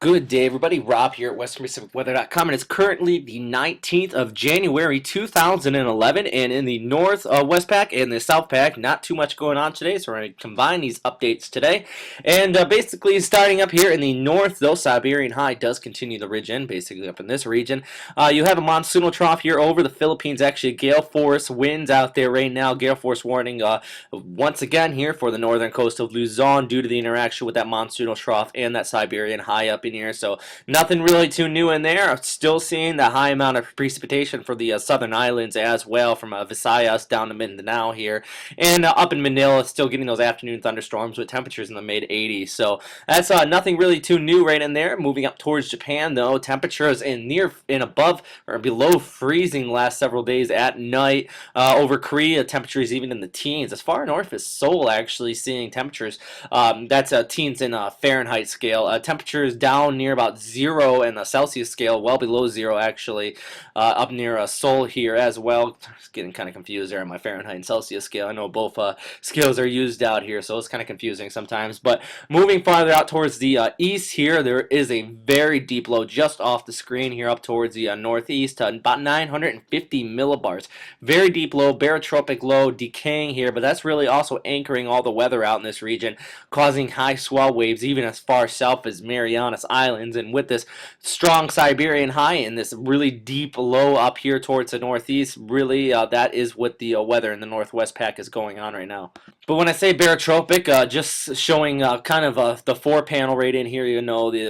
Good day, everybody. Rob here at WesternPacificWeather.com, and it's currently the 19th of January 2011. And in the North West Pack and the South Pack, not too much going on today, so we're going to combine these updates today. And basically, starting up here in the North, though, Siberian High does continue the ridge in, basically up in this region. You have a monsoonal trough here over the Philippines. Actually, gale force winds out there right now. Gale force warning once again here for the northern coast of Luzon due to the interaction with that monsoonal trough and that Siberian High up in here. So nothing really too new in there. Still seeing the high amount of precipitation for the southern islands as well, from Visayas down to Mindanao here, and up in Manila, still getting those afternoon thunderstorms with temperatures in the mid 80s. So that's nothing really too new right in there. Moving up towards Japan, though, temperatures above or below freezing the last several days at night. Over Korea, temperatures even in the teens. As far north as Seoul, actually seeing temperatures that's teens in a Fahrenheit scale. Temperatures down near about 0 in the Celsius scale, well below 0 actually, up near Seoul here as well. It's getting kind of confused there on my Fahrenheit and Celsius scale. I know both scales are used out here, so it's kind of confusing sometimes. But moving farther out towards the east here, there is a very deep low just off the screen here up towards the northeast, about 950 millibars. Very deep low, barotropic low, decaying here, but that's really also anchoring all the weather out in this region, causing high swell waves even as far south as Marianas Islands. And with this strong Siberian high and this really deep low up here towards the northeast, really that is what the weather in the Northwest Pack is going on right now. But when I say barotropic, just showing kind of the 4-panel right in here,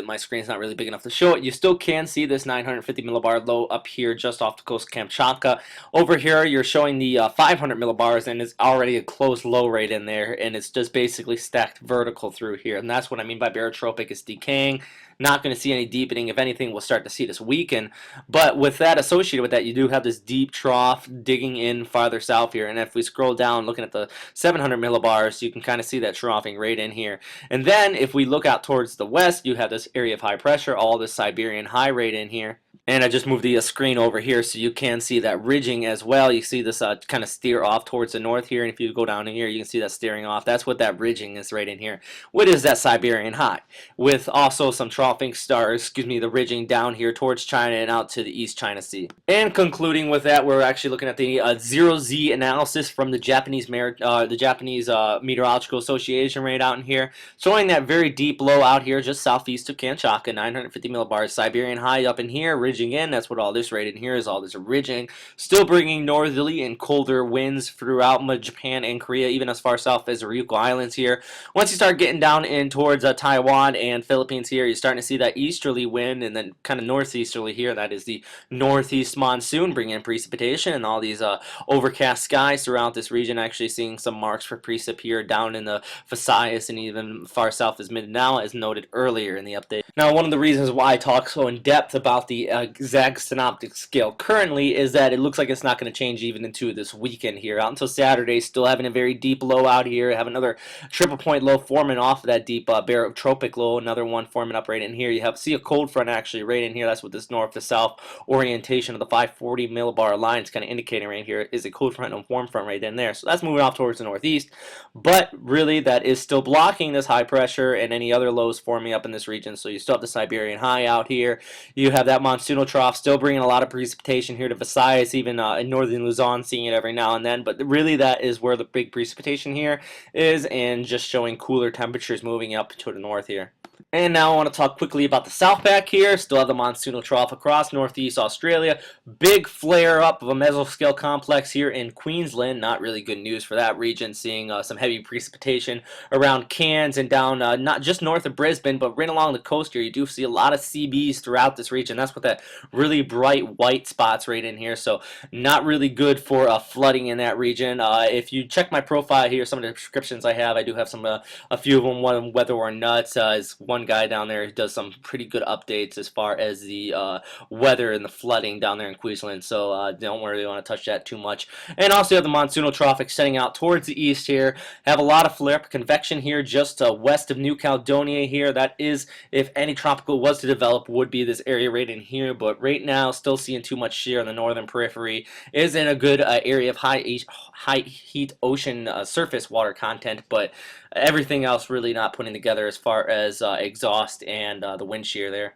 my screen's not really big enough to show it. You still can see this 950 millibar low up here just off the coast of Kamchatka. Over here, you're showing the 500 millibars, and it's already a close low right in there, and it's just basically stacked vertical through here. And that's what I mean by barotropic. It's decaying. Not going to see any deepening. If anything, we'll start to see this weaken. But with that, associated with that, you do have this deep trough digging in farther south here. And if we scroll down, looking at the 700 millibars, you can kind of see that troughing right in here. And then if we look out towards the west, you have this area of high pressure, all this Siberian high right in here. And I just moved the screen over here so you can see that ridging as well. You see this kind of steer off towards the north here, and if you go down in here, you can see that steering off. That's what that ridging is right in here. What is that Siberian high? With also some troughing the ridging down here towards China and out to the East China Sea. And concluding with that, we're actually looking at the 0Z analysis from the Japanese Meteorological Association right out in here, showing that very deep low out here just southeast of Kamchatka, 950 millibars. Siberian high up in here, ridging in. That's what all this right in here is, all this ridging. Still bringing northerly and colder winds throughout Japan and Korea, even as far south as the Ryukyu Islands here. Once you start getting down in towards Taiwan and Philippines here, you're starting to see that easterly wind, and then kind of northeasterly here. That is the northeast monsoon bringing in precipitation, and all these overcast skies throughout this region. Actually seeing some marks for precip here down in the Visayas and even far south as Mindanao, as noted earlier in the update. Now, one of the reasons why I talk so in depth about the exact synoptic scale currently is that it looks like it's not going to change even into this weekend here. Out until Saturday, still having a very deep low out here. Have another triple point low forming off of that deep barotropic low. Another one forming up right in here. You see a cold front actually right in here. That's what this north to south orientation of the 540 millibar line is kind of indicating right here, is a cold front and warm front right in there. So that's moving off towards the northeast. But really, that is still blocking this high pressure and any other lows forming up in this region. So you still have the Siberian high out here. You have that monsoonal trough still bringing a lot of precipitation here to Visayas, even in northern Luzon, seeing it every now and then. But really, that is where the big precipitation here is, and just showing cooler temperatures moving up to the north here. And now I want to talk quickly about the South Pack here. Still have the monsoonal trough across northeast Australia. Big flare up of a mesoscale complex here in Queensland. Not really good news for that region, seeing some heavy precipitation around Cairns and down not just north of Brisbane, but right along the coast here. You do see a lot of CBs throughout this region. That's what that really bright white spots right in here. So not really good for flooding in that region. If you check my profile here, some of the descriptions I have, I do have some a few of them. One, Weather or Nuts, is one guy down there who does some pretty good updates as far as the weather and the flooding down there in Queensland, so don't really want to touch that too much. And also you have the monsoonal trough extending out towards the east here. Have a lot of flare-up convection here just west of New Caledonia here. That is, if any tropical was to develop, would be this area right in here, but right now still seeing too much shear on the northern periphery. Is in a good area of high heat ocean surface water content, but everything else really not putting together as far as exhaust and the wind shear there.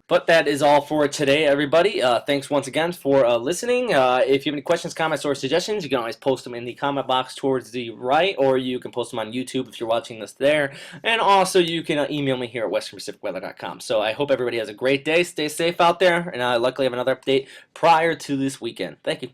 But that is all for today, everybody. Thanks once again for listening. If you have any questions, comments, or suggestions, you can always post them in the comment box towards the right, or you can post them on YouTube if you're watching this there. And also, you can email me here at westernpacificweather.com. So I hope everybody has a great day. Stay safe out there, and I luckily have another update prior to this weekend. Thank you.